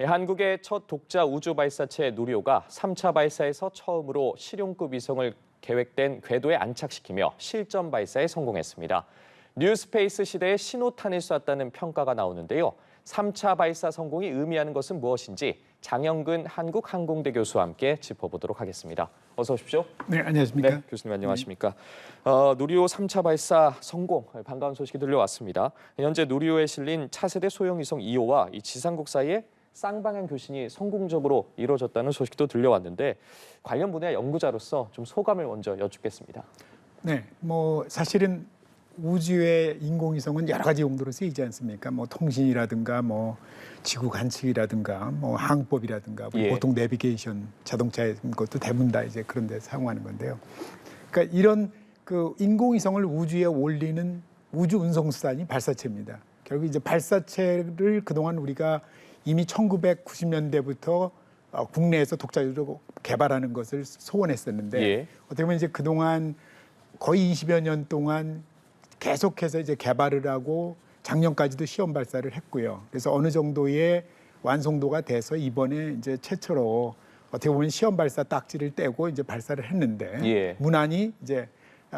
한국의 첫 독자 우주 발사체 누리호가 3차 발사에서 처음으로 실용급 위성을 계획된 궤도에 안착시키며 실전 발사에 성공했습니다. 뉴스페이스 시대에 신호탄을 쐈다는 평가가 나오는데요. 3차 발사 성공이 의미하는 것은 무엇인지 장영근 한국항공대 교수와 함께 짚어보도록 하겠습니다. 어서 오십시오. 네, 안녕하십니까. 네, 교수님 안녕하십니까. 누리호 3차 발사 성공, 반가운 소식이 들려왔습니다. 현재 누리호에 실린 차세대 소형위성 2호와 이 지상국 사이에 쌍방향 교신이 성공적으로 이루어졌다는 소식도 들려왔는데 관련 분야 연구자로서 좀 소감을 먼저 여쭙겠습니다. 네, 사실은 우주의 인공위성은 여러 가지 용도로 쓰이지 않습니까? 통신이라든가 지구 관측이라든가 항법이라든가 예. 보통 내비게이션 자동차의 것도 대부분 다 이제 그런 데 사용하는 건데요. 그러니까 이런 그 인공위성을 우주에 올리는 우주 운송 수단이 발사체입니다. 결국 이제 발사체를 그동안 우리가 이미 1990년대부터 국내에서 독자적으로 개발하는 것을 소원했었는데 예. 어떻게 보면 이제 그동안 거의 20여 년 동안 계속해서 이제 개발을 하고 작년까지도 시험 발사를 했고요. 그래서 어느 정도의 완성도가 돼서 이번에 이제 최초로 어떻게 보면 시험 발사 딱지를 떼고 이제 발사를 했는데 예. 무난히 이제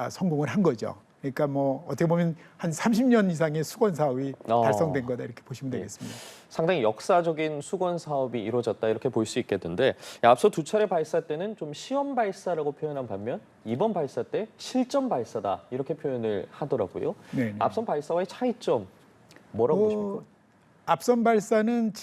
성공을 한 거죠. 그러니까 어떻게 보면 한 30년 이상의 수건 사업이 달성된 거다 이렇게 보시면 되겠습니다. 상당히 역사적인 수건 사업이 이루어졌다 이렇게 볼 수 있겠는데 앞서 두 차례 발사 때는 좀 시험 발사라고 표현한 반면 이번 발사 때 실전 발사다 이렇게 표현을 하더라고요. 네네. 앞선 발사와의 차이점 뭐라고 보십니까? 앞선 발사는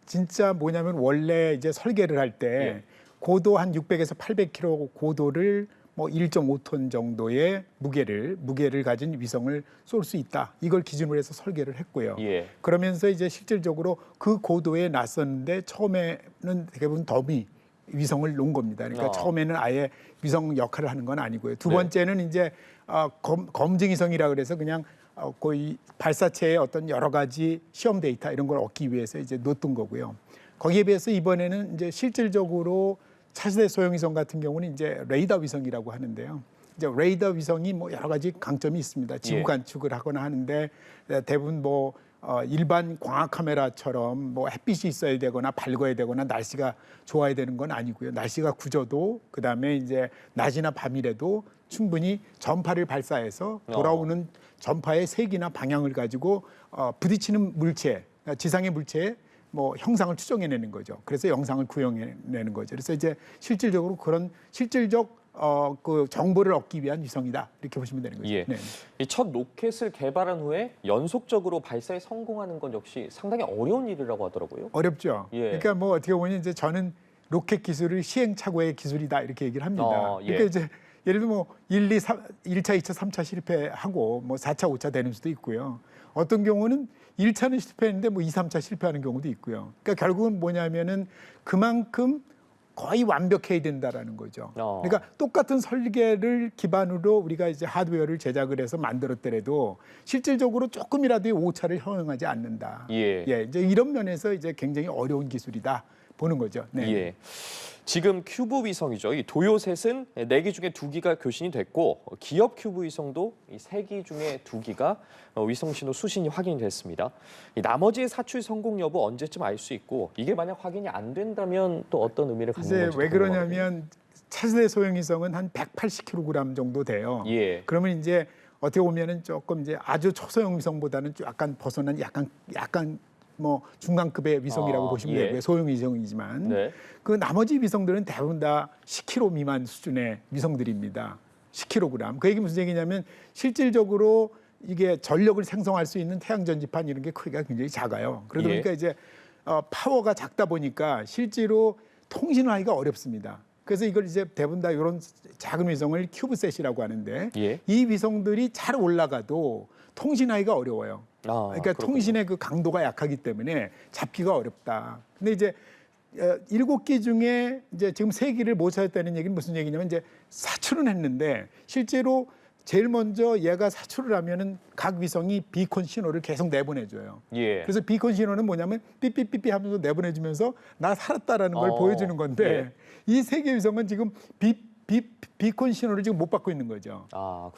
진짜 뭐냐면 원래 이제 설계를 할 때 예. 고도 한 600에서 800km 고도를 1.5톤 정도의 무게를 가진 위성을 쏠 수 있다. 이걸 기준으로 해서 설계를 했고요. 예. 그러면서 이제 실질적으로 그 고도에 났었는데 처음에는 대부분 더미 위성을 놓은 겁니다. 그러니까 처음에는 아예 위성 역할을 하는 건 아니고요. 두 번째는 이제 검증 위성이라 그래서 그냥 거의 발사체의 어떤 여러 가지 시험 데이터 이런 걸 얻기 위해서 이제 놓던 거고요. 거기에 비해서 이번에는 이제 실질적으로 차세대 소형위성 같은 경우는 이제 레이더 위성이라고 하는데요. 이제 레이더 위성이 여러 가지 강점이 있습니다. 지구 관측을 하거나 하는데 대부분 일반 광학 카메라처럼 햇빛이 있어야 되거나 밝아야 되거나 날씨가 좋아야 되는 건 아니고요. 날씨가 굳어도 그다음에 이제 낮이나 밤이라도 충분히 전파를 발사해서 돌아오는 전파의 색이나 방향을 가지고 부딪히는 물체, 지상의 물체에 형상을 추정해내는 거죠. 그래서 영상을 구현해내는 거죠. 그래서 이제 실질적으로 그런 실질적 그 정보를 얻기 위한 위성이다 이렇게 보시면 되는 거죠. 예. 네. 이 첫 로켓을 개발한 후에 연속적으로 발사에 성공하는 건 역시 상당히 어려운 일이라고 하더라고요. 어렵죠. 예. 그러니까 어떻게 보면 이제 저는 로켓 기술을 시행착오의 기술이다 이렇게 얘기를 합니다. 예. 그러니까 이제 예를 들면 1, 2, 3, 1차, 2차, 3차 실패하고 4차, 5차 되는 수도 있고요. 어떤 경우는 1차는 실패했는데 2, 3차 실패하는 경우도 있고요. 그러니까 결국은 뭐냐면은 그만큼 거의 완벽해야 된다라는 거죠. 그러니까 똑같은 설계를 기반으로 우리가 이제 하드웨어를 제작을 해서 만들었더라도 실질적으로 조금이라도 오차를 허용하지 않는다. 예. 이제 이런 면에서 이제 굉장히 어려운 기술이다 보는 거죠. 네. 예. 지금 큐브 위성이죠. 이 도요셋은 4기 중에 2기가 교신이 됐고 기업 큐브 위성도 이 3기 중에 2기가 위성 신호 수신이 확인이 됐습니다. 이 나머지의 사출 성공 여부 언제쯤 알 수 있고 이게 만약 확인이 안 된다면 또 어떤 의미를 갖는 건지 이제 왜 그러냐면 차세대 소형위성은 한 180kg 정도 돼요. 예. 그러면 이제 어떻게 보면은 조금 이제 아주 초소형 위성보다는 약간 벗어난 약간 중간급의 위성이라고 보시면 예. 되고요. 소형 위성이지만 네. 그 나머지 위성들은 대부분 다 10kg 미만 수준의 위성들입니다. 10kg. 그 얘기 무슨 얘기냐면 실질적으로 이게 전력을 생성할 수 있는 태양 전지판 이런 게 크기가 굉장히 작아요. 그러다 보니까 이제 파워가 작다 보니까 실제로 통신을 하기가 어렵습니다. 그래서 이걸 이제 대부분 다 이런 작은 위성을 큐브셋이라고 하는데 이 위성들이 잘 올라가도 통신하기가 어려워요. 그러니까 그렇군요. 통신의 그 강도가 약하기 때문에 잡기가 어렵다. 근데 이제 7기 중에 이제 지금 3기를 못 찾았다는 얘기는 무슨 얘기냐면 이제 사출은 했는데 실제로 제일 먼저 얘가 사출을 하면은 각 위성이 비콘 신호를 계속 내보내줘요. 예. 그래서 비콘 신호는 뭐냐면 삐삐삐삐 하면서 내보내주면서 나 살았다라는 걸 보여주는 건데 이 3개 위성은 지금 비콘 신호를 지금 못 받고 있는 거죠.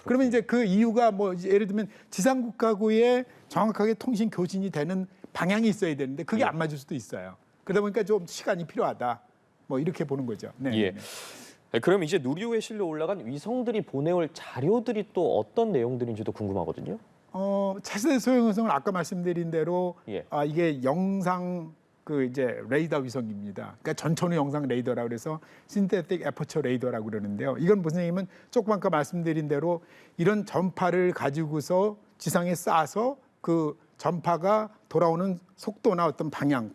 그러면 이제 그 이유가 예를 들면 지상국하고의 정확하게 통신 교신이 되는 방향이 있어야 되는데 그게 안 맞을 수도 있어요. 그러다 보니까 좀 시간이 필요하다. 뭐 이렇게 보는 거죠. 네. 예. 네, 그럼 이제 누리호에 실려 올라간 위성들이 보내올 자료들이 또 어떤 내용들인지도 궁금하거든요. 차세대 소형 위성은 아까 말씀드린 대로 예. 이게 영상 그 이제 레이더 위성입니다. 그러니까 전천후 영상 레이더라고 그래서 신테틱 에퍼처 레이더라고 그러는데요. 이건 무슨 얘기냐면 조금 아까 말씀드린 대로 이런 전파를 가지고서 지상에 쏴서 그 전파가 돌아오는 속도나 어떤 방향,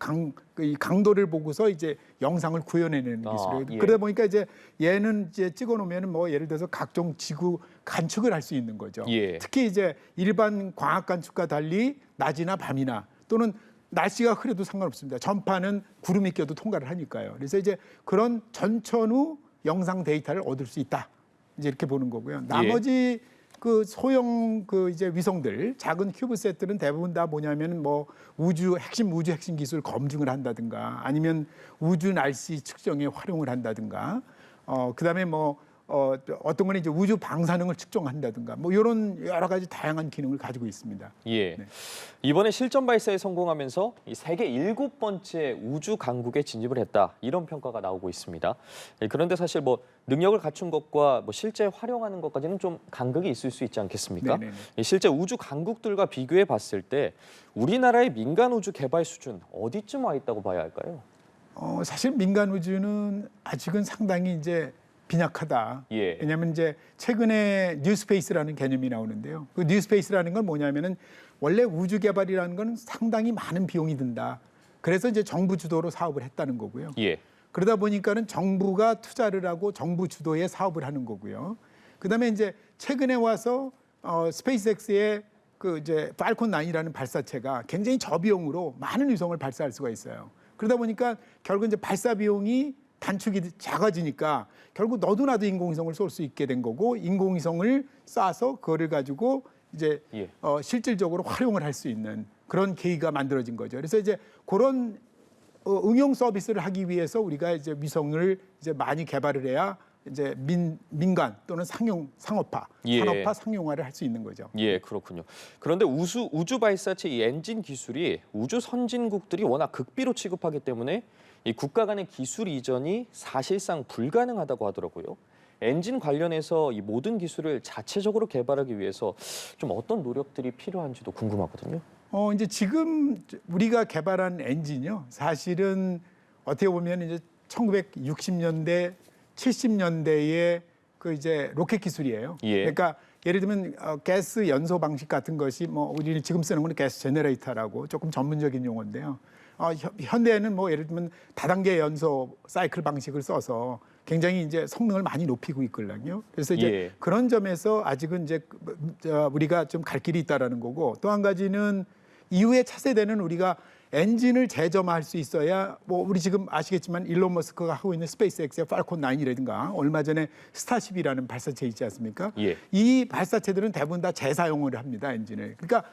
이 강도를 보고서 이제 영상을 구현해내는 기술이에요. 예. 그러다 보니까 이제 얘는 이제 찍어놓으면 뭐 예를 들어서 각종 지구 관측을 할 수 있는 거죠. 예. 특히 이제 일반 광학 관측과 달리 낮이나 밤이나 또는 날씨가 흐려도 상관없습니다. 전파는 구름이 껴도 통과를 하니까요. 그래서 이제 그런 전천후 영상 데이터를 얻을 수 있다. 이제 이렇게 보는 거고요. 나머지 그 소형 그 이제 위성들, 작은 큐브셋들은 대부분 다 뭐냐면 뭐 우주 핵심 기술 검증을 한다든가 아니면 우주 날씨 측정에 활용을 한다든가 그다음에 뭐 어떤 거는 이제 우주 방사능을 측정한다든가 뭐 이런 여러 가지 다양한 기능을 가지고 있습니다. 예. 네. 이번에 실전 발사에 성공하면서 이 세계 7번째 우주 강국에 진입을 했다. 이런 평가가 나오고 있습니다. 예, 그런데 사실 뭐 능력을 갖춘 것과 뭐 실제 활용하는 것까지는 좀 간극이 있을 수 있지 않겠습니까? 네네네. 예, 실제 우주 강국들과 비교해 봤을 때 우리나라의 민간 우주 개발 수준 어디쯤 와 있다고 봐야 할까요? 사실 민간 우주는 아직은 상당히 이제 빈약하다. 예. 왜냐하면 이제 최근에 뉴스페이스라는 개념이 나오는데요. 그 뉴스페이스라는 건 뭐냐면은 원래 우주 개발이라는 건 상당히 많은 비용이 든다. 그래서 이제 정부 주도로 사업을 했다는 거고요. 예. 그러다 보니까는 정부가 투자를 하고 정부 주도의 사업을 하는 거고요. 그다음에 이제 최근에 와서 스페이스X의 그 이제 팔콘 9이라는 발사체가 굉장히 저비용으로 많은 위성을 발사할 수가 있어요. 그러다 보니까 결국 이제 발사 비용이 단축이 작아지니까 결국 너도 나도 인공위성을 쏠 수 있게 된 거고 인공위성을 쏴서 그거를 가지고 이제 예. 실질적으로 활용을 할 수 있는 그런 계기가 만들어진 거죠. 그래서 이제 그런 응용 서비스를 하기 위해서 우리가 이제 위성을 이제 많이 개발을 해야 이제 민간 또는 상업화, 예. 산업화, 상용화를 할 수 있는 거죠. 예, 그렇군요. 그런데 우주 발사체 이 엔진 기술이 우주 선진국들이 워낙 극비로 취급하기 때문에 이 국가 간의 기술 이전이 사실상 불가능하다고 하더라고요. 엔진 관련해서 이 모든 기술을 자체적으로 개발하기 위해서 좀 어떤 노력들이 필요한지도 궁금하거든요. 이제 지금 우리가 개발한 엔진이요. 사실은 어떻게 보면 이제 1960년대, 70년대의 그 이제 로켓 기술이에요. 예. 그러니까 예를 들면 가스 연소 방식 같은 것이 뭐 우리는 지금 쓰는 거는 가스 제너레이터라고 조금 전문적인 용어인데요. 현대에는 뭐 예를 들면 다단계 연소 사이클 방식을 써서 굉장히 이제 성능을 많이 높이고 있거든요. 그래서 이제 예. 그런 점에서 아직은 이제 우리가 좀 갈 길이 있다라는 거고 또 한 가지는 이후에 차세대는 우리가 엔진을 재점화할 수 있어야 뭐 우리 지금 아시겠지만 일론 머스크가 하고 있는 스페이스X의 팔콘 9이라든가 얼마 전에 스타쉽이라는 발사체 있지 않습니까? 예. 이 발사체들은 대부분 다 재사용을 합니다, 엔진을. 그러니까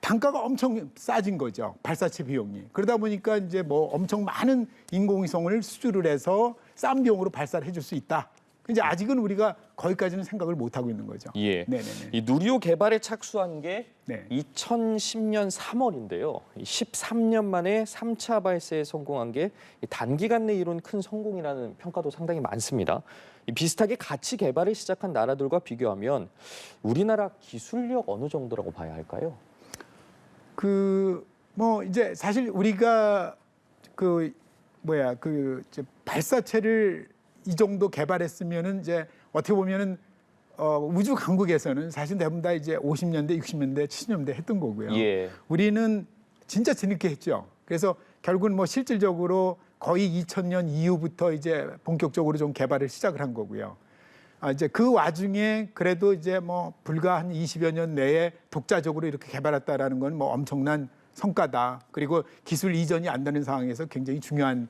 단가가 엄청 싸진 거죠, 발사체 비용이. 그러다 보니까 이제 뭐 엄청 많은 인공위성을 수주를 해서 싼 비용으로 발사를 해줄 수 있다. 이제 아직은 우리가 거기까지는 생각을 못 하고 있는 거죠. 예. 네네네. 이 누리호 개발에 착수한 게 네. 2010년 3월인데요. 13년 만에 3차 발사에 성공한 게 단기간 내에 이룬 큰 성공이라는 평가도 상당히 많습니다. 비슷하게 같이 개발을 시작한 나라들과 비교하면 우리나라 기술력 어느 정도라고 봐야 할까요? 뭐 이제 사실 우리가 이제 발사체를 이 정도 개발했으면은 이제 어떻게 보면은 우주 강국에서는 사실 대부분 다 이제 50년대, 60년대, 70년대 했던 거고요. 예. 우리는 진짜 뒤늦게 했죠. 그래서 결국은 뭐 실질적으로 거의 2000년 이후부터 이제 본격적으로 좀 개발을 시작을 한 거고요. 이제 그 와중에 그래도 이제 뭐 불과 한 20여 년 내에 독자적으로 이렇게 개발했다라는 건 뭐 엄청난 성과다. 그리고 기술 이전이 안 되는 상황에서 굉장히 중요한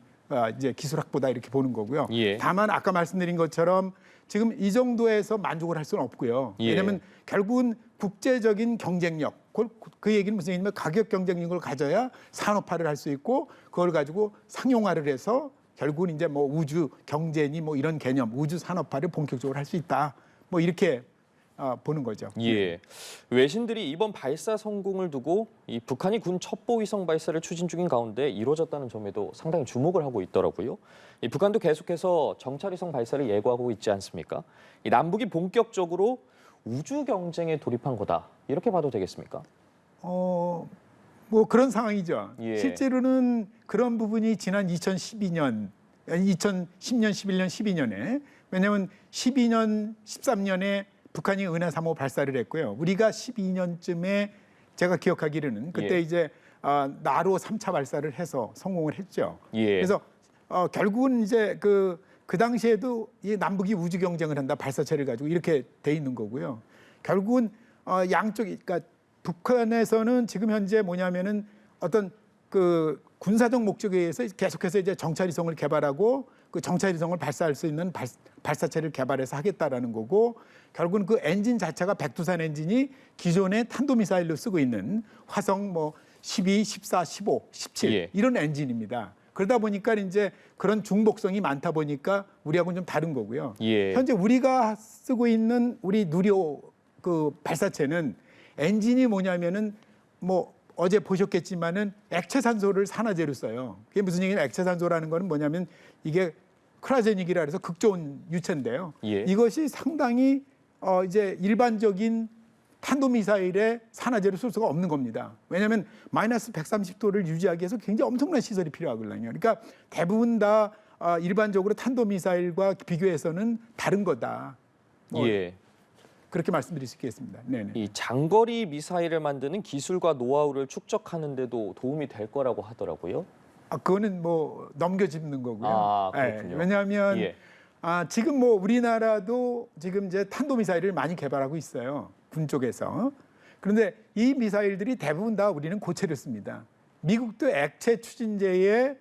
이제 기술 확보다 이렇게 보는 거고요. 예. 다만 아까 말씀드린 것처럼 지금 이 정도에서 만족을 할 수는 없고요. 예. 왜냐하면 결국은 국제적인 경쟁력, 그 얘기는 무슨 얘기냐면 가격 경쟁력을 가져야 산업화를 할 수 있고 그걸 가지고 상용화를 해서 결국은 이제 뭐 우주 경제니 뭐 이런 개념, 우주 산업화를 본격적으로 할 수 있다. 뭐 이렇게 보는 거죠. 예. 외신들이 이번 발사 성공을 두고 이 북한이 군 첩보 위성 발사를 추진 중인 가운데 이루어졌다는 점에도 상당히 주목을 하고 있더라고요. 이 북한도 계속해서 정찰위성 발사를 예고하고 있지 않습니까? 이 남북이 본격적으로 우주 경쟁에 돌입한 거다. 이렇게 봐도 되겠습니까? 뭐 그런 상황이죠. 예. 실제로는 그런 부분이 지난 2010년, 11년, 12년에 왜냐하면 12년, 13년에 북한이 은하 3호 발사를 했고요. 우리가 12년쯤에 제가 기억하기로는 그때 예. 이제 나로 3차 발사를 해서 성공을 했죠. 예. 그래서 결국은 이제 그 당시에도 이 남북이 우주 경쟁을 한다 발사체를 가지고 이렇게 돼 있는 거고요. 결국은 양쪽이 그러니까 북한에서는 지금 현재 뭐냐면은 어떤 그 군사적 목적에 의해서 계속해서 이제 정찰위성을 개발하고 그 정찰위성을 발사할 수 있는 발사체를 개발해서 하겠다라는 거고 결국은 그 엔진 자체가 백두산 엔진이 기존의 탄도미사일로 쓰고 있는 화성 뭐 12, 14, 15, 17 예. 이런 엔진입니다. 그러다 보니까 이제 그런 중복성이 많다 보니까 우리하고는 좀 다른 거고요. 예. 현재 우리가 쓰고 있는 우리 누리호 그 발사체는 엔진이 뭐냐면은 뭐 어제 보셨겠지만은 액체산소를 산화제로 써요. 그게 무슨 얘기냐? 액체산소라는 거는 뭐냐면 이게 크라제닉이라 해서 극좋은 유체인데요. 예. 이것이 상당히 이제 일반적인 탄도미사일의 산화제로 쓸 수가 없는 겁니다. 왜냐하면 마이너스 130도를 유지하기 위해서 굉장히 엄청난 시설이 필요하거든요. 그러니까 대부분 다 일반적으로 탄도미사일과 비교해서는 다른 거다. 뭐 예. 그렇게 말씀드릴 수 있겠습니다. 네네. 이 장거리 미사일을 만드는 기술과 노하우를 축적하는 데도 도움이 될 거라고 하더라고요. 그거는 뭐 넘겨짚는 거고요. 아, 그렇군요. 왜냐하면 예. 지금 뭐 우리나라도 지금 이제 탄도미사일을 많이 개발하고 있어요. 군 쪽에서. 그런데 이 미사일들이 대부분 다 우리는 고체를 씁니다. 미국도 액체 추진제에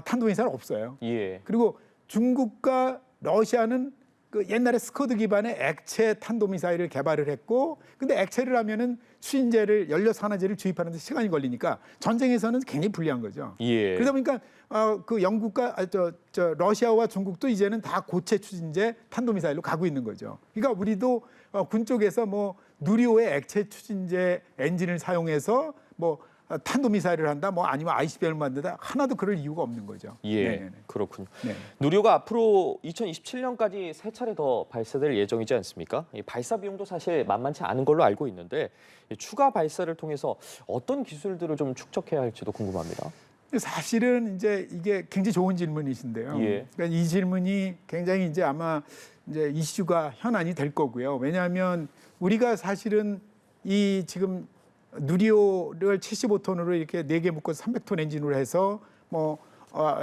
탄도미사일 없어요. 예. 그리고 중국과 러시아는 그 옛날에 스커드 기반의 액체 탄도미사일을 개발을 했고, 근데 액체를 하면은 추진제를 연료 산화제를 주입하는 데 시간이 걸리니까 전쟁에서는 굉장히 불리한 거죠. 예. 그러다 보니까 그 영국과 러시아와 중국도 이제는 다 고체 추진제 탄도미사일로 가고 있는 거죠. 그러니까 우리도 군 쪽에서 뭐 누리호의 액체 추진제 엔진을 사용해서 뭐 탄도미사일을 한다, 뭐 아니면 ICBM을 만든다, 하나도 그럴 이유가 없는 거죠. 예, 네네네. 그렇군요. 네. 누리호가 앞으로 2027년까지 세 차례 더 발사될 예정이지 않습니까? 이 발사 비용도 사실 만만치 않은 걸로 알고 있는데 이 추가 발사를 통해서 어떤 기술들을 좀 축적해야 할지도 궁금합니다. 사실은 이제 이게 굉장히 좋은 질문이신데요. 예. 그러니까 이 질문이 굉장히 이제 아마 이제 이슈가 현안이 될 거고요. 왜냐하면 우리가 사실은 이 지금 누리호를 75톤으로 이렇게 4개 묶어서 300톤 엔진으로 해서 뭐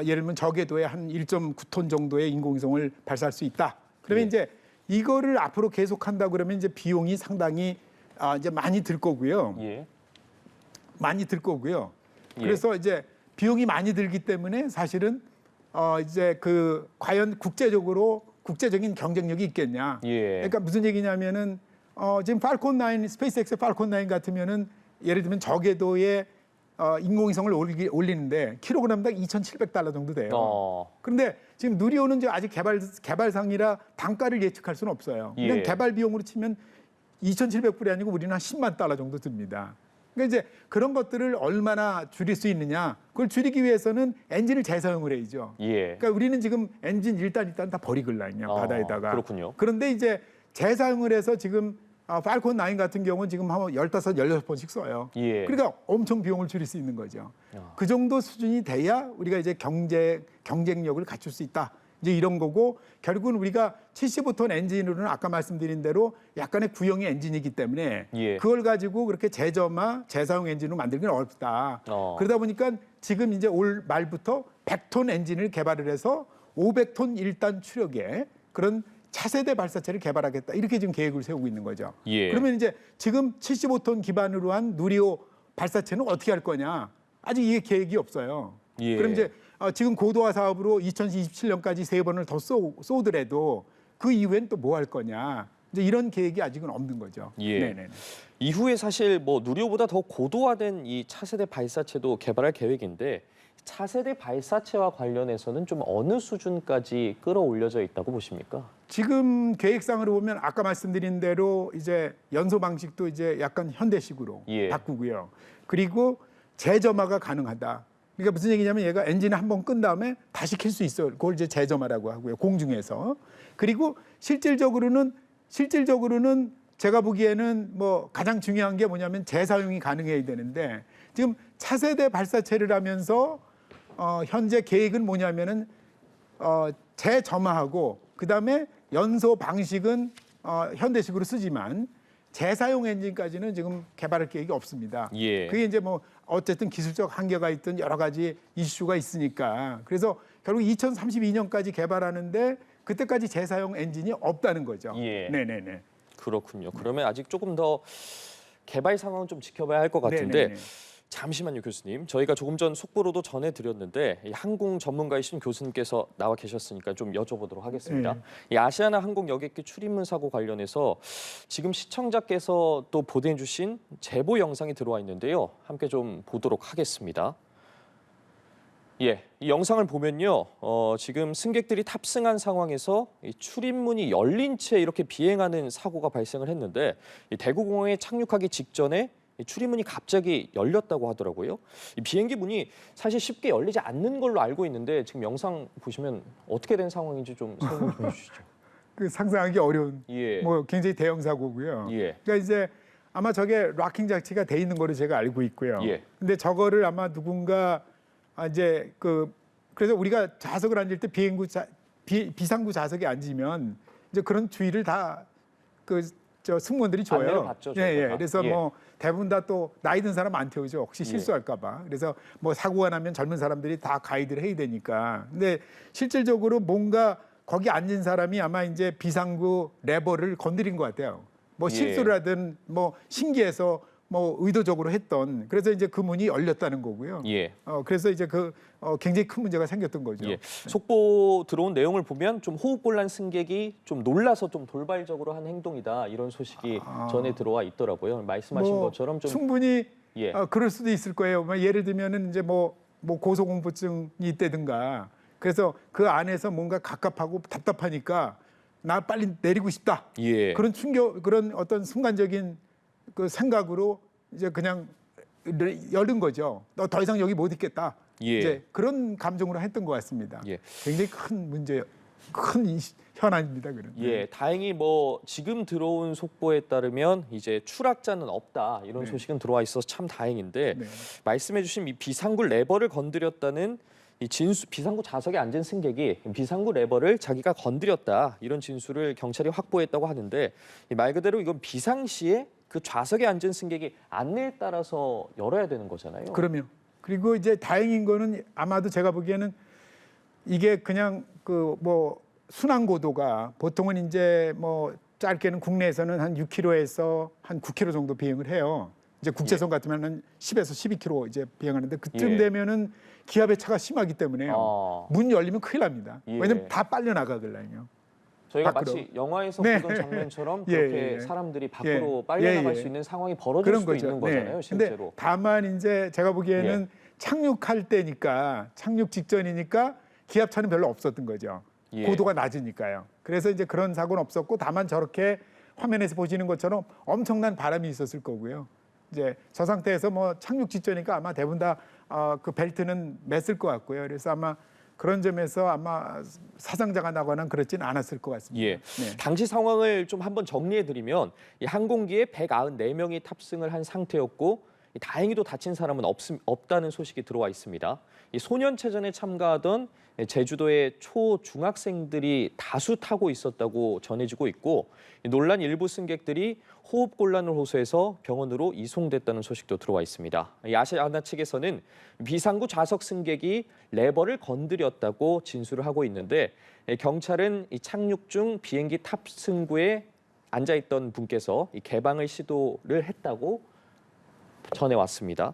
예를 들면 저궤도에 한 1.9톤 정도의 인공위성을 발사할 수 있다. 그러면 예. 이제 이거를 앞으로 계속한다 그러면 이제 비용이 상당히 이제 많이 들 거고요. 예. 많이 들 거고요. 예. 그래서 이제 비용이 많이 들기 때문에 사실은 이제 그 과연 국제적인 경쟁력이 있겠냐. 예. 그러니까 무슨 얘기냐면은 지금 팔콘 9 스페이스X의 팔콘 9 같으면은 예를 들면 저궤도에 인공위성을 올리는데 킬로그램당 $2,700 정도 돼요. 그런데 지금 누리호는 이제 아직 개발상이라 단가를 예측할 수는 없어요. 그냥 예. 개발 비용으로 치면 $2,700불이 아니고 우리는 한 $10만 정도 듭니다. 그러니까 이제 그런 것들을 얼마나 줄일 수 있느냐, 그걸 줄이기 위해서는 엔진을 재사용을 해야죠. 예. 그러니까 우리는 지금 엔진 일단 다 버리걸라요, 바다에다가. 그렇군요. 그런데 이제 재사용을 해서 지금 팔콘 9 같은 경우는 지금 한 15, 16번씩 써요. 예. 그러니까 엄청 비용을 줄일 수 있는 거죠. 야. 그 정도 수준이 돼야 우리가 이제 경쟁력을 갖출 수 있다. 이제 이런 거고, 결국은 우리가 75톤 엔진으로는 아까 말씀드린 대로 약간의 구형의 엔진이기 때문에 예. 그걸 가지고 그렇게 재사용 엔진으로 만들기는 어렵다. 그러다 보니까 지금 이제 올 말부터 100톤 엔진을 개발을 해서 500톤 1단 추력의 그런 차세대 발사체를 개발하겠다. 이렇게 지금 계획을 세우고 있는 거죠. 예. 그러면 이제 지금 75톤 기반으로 한 누리호 발사체는 어떻게 할 거냐? 아직 이게 계획이 없어요. 예. 그럼 이제 지금 고도화 사업으로 2027년까지 3번을 더 쏘더라도 그 이후엔 또 뭐 할 거냐? 이제 이런 계획이 아직은 없는 거죠. 예. 네네. 이후에 사실 뭐 누리호보다 더 고도화된 이 차세대 발사체도 개발할 계획인데 차세대 발사체와 관련해서는 좀 어느 수준까지 끌어올려져 있다고 보십니까? 지금 계획상으로 보면 아까 말씀드린 대로 이제 연소 방식도 이제 약간 현대식으로 예. 바꾸고요. 그리고 재점화가 가능하다. 그러니까 무슨 얘기냐면 얘가 엔진을 한번 끈 다음에 다시 킬 수 있어요. 그걸 이제 재점화라고 하고요. 공중에서. 그리고 실질적으로는 제가 보기에는 뭐 가장 중요한 게 뭐냐면 재사용이 가능해야 되는데 지금 차세대 발사체를 하면서 현재 계획은 뭐냐면은 재점화하고 그다음에 연소 방식은 현대식으로 쓰지만 재사용 엔진까지는 지금 개발할 계획이 없습니다. 예. 그게 이제 뭐 어쨌든 기술적 한계가 있든 여러 가지 이슈가 있으니까 그래서 결국 2032년까지 개발하는데 그때까지 재사용 엔진이 없다는 거죠. 예. 네네네. 그렇군요. 그러면 아직 조금 더 개발 상황은 좀 지켜봐야 할 것 같은데 네네네. 잠시만요, 교수님. 저희가 조금 전 속보로도 전해드렸는데 이 항공 전문가이신 교수님께서 나와 계셨으니까 좀 여쭤보도록 하겠습니다. 이 아시아나 항공 여객기 출입문 사고 관련해서 지금 시청자께서 또 보내주신 제보 영상이 들어와 있는데요. 함께 좀 보도록 하겠습니다. 예, 이 영상을 보면요, 지금 승객들이 탑승한 상황에서 이 출입문이 열린 채 이렇게 비행하는 사고가 발생을 했는데 이 대구공항에 착륙하기 직전에 이 출입문이 갑자기 열렸다고 하더라고요. 이 비행기 문이 사실 쉽게 열리지 않는 걸로 알고 있는데 지금 영상 보시면 어떻게 된 상황인지 좀 설명 좀 해주시죠. 그 상상하기 어려운 예, 뭐 굉장히 대형 사고고요. 예, 그러니까 이제 아마 저게 락킹 장치가 돼 있는 거로 제가 알고 있고요. 예. 근데 저거를 아마 누군가 이제 그래서 우리가 좌석을 앉을 때 비상구 좌석에 앉으면 이제 그런 주의를 다 저 승무원들이 줘요. 안내를 받죠, 예, 예. 저희가. 그래서 예. 뭐 대부분 다 또 나이 든 사람 안 태우죠. 혹시 실수할까봐. 그래서 뭐 사고가 나면 젊은 사람들이 다 가이드를 해야 되니까. 근데 실질적으로 뭔가 거기 앉은 사람이 아마 이제 비상구 레버를 건드린 것 같아요. 뭐 예. 실수를 하든 뭐 신기해서 뭐 의도적으로 했던. 그래서 이제 그 문이 열렸다는 거고요. 예. 그래서 이제 굉장히 큰 문제가 생겼던 거죠. 예. 속보 들어온 내용을 보면 좀 호흡곤란 승객이 좀 놀라서 좀 돌발적으로 한 행동이다 이런 소식이 전에 들어와 있더라고요. 말씀하신 뭐 것처럼 좀 충분히 예. 그럴 수도 있을 거예요. 뭐 예를 들면은 이제 뭐 고소공포증이 있다든가 그래서 그 안에서 뭔가 갑갑하고 답답하니까 나 빨리 내리고 싶다. 예. 그런 어떤 순간적인 그 생각으로 이제 그냥 열은 거죠. 너 더 이상 여기 못 있겠다. 예. 이제 그런 감정으로 했던 것 같습니다. 예. 굉장히 큰 문제, 큰 현안입니다. 그런. 예, 다행히 뭐 지금 들어온 속보에 따르면 이제 추락자는 없다 이런 네. 소식은 들어와 있어서 참 다행인데 네. 말씀해주신 이 비상구 레버를 건드렸다는 이 비상구 좌석에 앉은 승객이 비상구 레버를 자기가 건드렸다 이런 진술을 경찰이 확보했다고 하는데 이 말 그대로 이건 비상시에 그 좌석에 앉은 승객이 안내에 따라서 열어야 되는 거잖아요. 그러면 그리고 이제 다행인 거는 아마도 제가 보기에는 이게 그냥 뭐 순항 고도가 보통은 이제 뭐 짧게는 국내에서는 한 6km에서 한 9km 정도 비행을 해요. 이제 국제선 같으면 한 10에서 12km 이제 비행하는데 그쯤 예. 되면은 기압의 차가 심하기 때문에요. 문 열리면 큰일 납니다. 예. 왜냐면 다 빨려 나가거든요. 저희가 밖으로. 마치 영화에서 네. 보던 장면처럼 예, 그렇게 예. 사람들이 밖으로 예. 빨려 나갈 예, 예. 수 있는 상황이 벌어질 그런 수도 거죠. 있는 거잖아요, 실제로. 근데 다만 이제 제가 보기에는 착륙할 때니까 착륙 직전이니까 기압차는 별로 없었던 거죠. 예. 고도가 낮으니까요. 그래서 이제 그런 사고는 없었고 다만 저렇게 화면에서 보시는 것처럼 엄청난 바람이 있었을 거고요. 이제 저 상태에서 뭐 착륙 직전이니까 아마 대부분 다 그 벨트는 맸을 것 같고요. 그래서 아마 그런 점에서 아마 사상자가 나거나 그렇지는 않았을 것 같습니다. 예. 네. 당시 상황을 좀 한번 정리해 드리면 이 항공기에 194명이 탑승을 한 상태였고 다행히도 다친 사람은 없다는 소식이 들어와 있습니다. 이 소년체전에 참가하던 제주도의 초, 중학생들이 다수 타고 있었다고 전해지고 있고 놀란 일부 승객들이 호흡곤란을 호소해서 병원으로 이송됐다는 소식도 들어와 있습니다. 이 아시아나 측에서는 비상구 좌석 승객이 레버를 건드렸다고 진술을 하고 있는데 경찰은 이 착륙 중 비행기 탑승구에 앉아있던 분께서 이 개방을 시도를 했다고 전해왔습니다.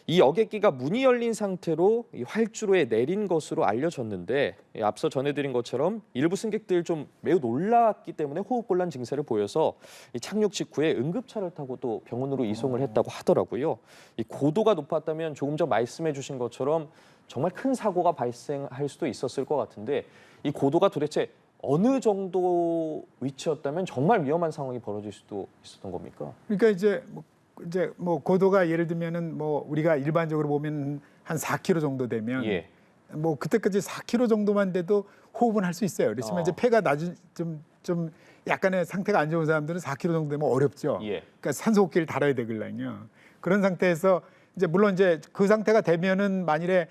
이 여객기가 문이 열린 상태로 이 활주로에 내린 것으로 알려졌는데 앞서 전해드린 것처럼 일부 승객들 좀 매우 놀랐기 때문에 호흡곤란 증세를 보여서 이 착륙 직후에 응급차를 타고 또 병원으로 이송을 했다고 하더라고요. 이 고도가 높았다면 조금 전 말씀해주신 것처럼 정말 큰 사고가 발생할 수도 있었을 것 같은데 이 고도가 도대체 어느 정도 위치였다면 정말 위험한 상황이 벌어질 수도 있었던 겁니까? 그러니까 이제 뭐 고도가 예를 들면은 뭐 우리가 일반적으로 보면 한 4km 정도 되면 예. 뭐 그때까지 4km 정도만 돼도 호흡은 할 수 있어요. 그렇지만 이제 폐가 낮은 좀 약간의 상태가 안 좋은 사람들은 4km 정도 되면 어렵죠. 예. 그러니까 산소호흡기를 달아야 되거든요. 그런 상태에서 이제 물론 이제 그 상태가 되면은 만일에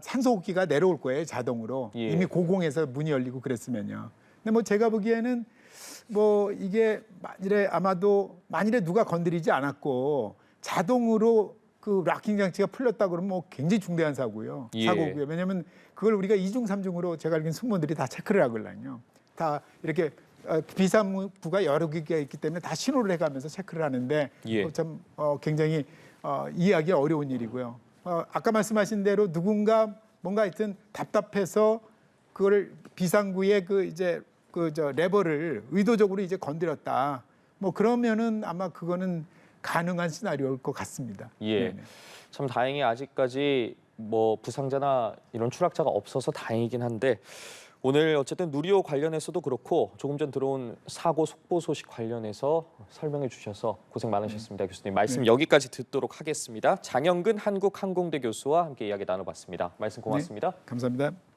산소호흡기가 내려올 거예요, 자동으로. 예. 이미 고공에서 문이 열리고 그랬으면요. 근데 뭐 제가 보기에는 뭐 이게 만일에 누가 건드리지 않았고 자동으로 그 락킹 장치가 풀렸다 그러면 뭐 굉장히 중대한 사고고요. 예. 사고고요. 왜냐하면 그걸 우리가 2중, 3중으로 제가 알기로는 승무원들이 다 체크를 하거든요. 다 이렇게 비상부가 여러 개가 있기 때문에 다 신호를 해가면서 체크를 하는데 예. 굉장히 이해하기 어려운 일이고요. 아까 말씀하신 대로 누군가 뭔가 하여튼 답답해서 그거를 비상구의 레버를 의도적으로 이제 건드렸다. 뭐 그러면은 아마 그거는 가능한 시나리오일 것 같습니다. 예. 네네. 참 다행히 아직까지 뭐 부상자나 이런 추락자가 없어서 다행이긴 한데 오늘 어쨌든 누리호 관련해서도 그렇고 조금 전 들어온 사고 속보 소식 관련해서 설명해 주셔서 고생 많으셨습니다. 교수님. 말씀 여기까지 듣도록 하겠습니다. 장영근 한국항공대 교수와 함께 이야기 나눠봤습니다. 말씀 고맙습니다. 감사합니다.